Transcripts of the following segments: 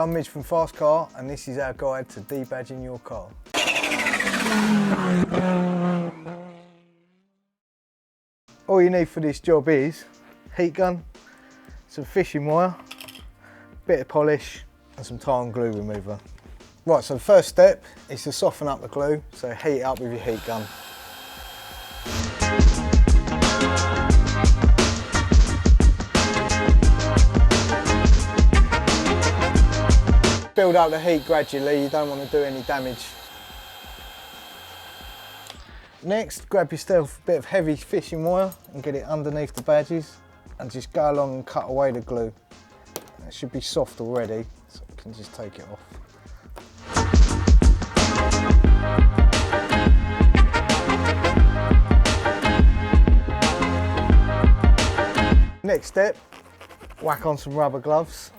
I'm Midge from Fast Car, and this is our guide to debadging your car. All you need for this job is heat gun, some fishing wire, bit of polish and some tar and glue remover. Right, so the first step is to soften up the glue, so heat it up with your heat gun. Build up the heat gradually, you don't want to do any damage. Next, grab yourself a bit of heavy fishing wire and get it underneath the badges and just go along and cut away the glue. It should be soft already, so you can just take it off. Next step, whack on some rubber gloves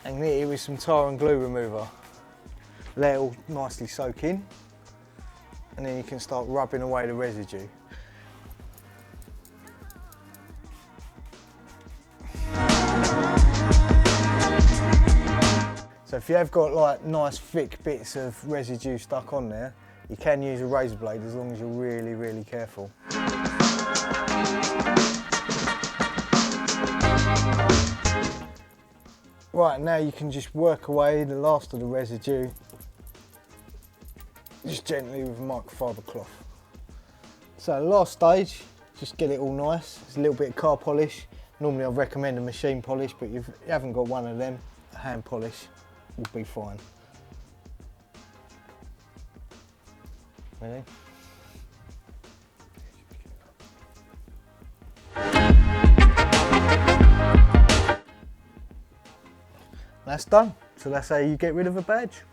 and hit it with some tar and glue remover. Let it all nicely soak in, and then you can start rubbing away the residue. So if you have got like nice thick bits of residue stuck on there, you can use a razor blade as long as you're really, really careful. Right, now you can just work away the last of the residue, just gently with a microfiber cloth. So the last stage, just get it all nice. It's a little bit of car polish. Normally I recommend a machine polish, but if you haven't got one of them, a hand polish will be fine. Ready? That's done. So that's how you get rid of a badge.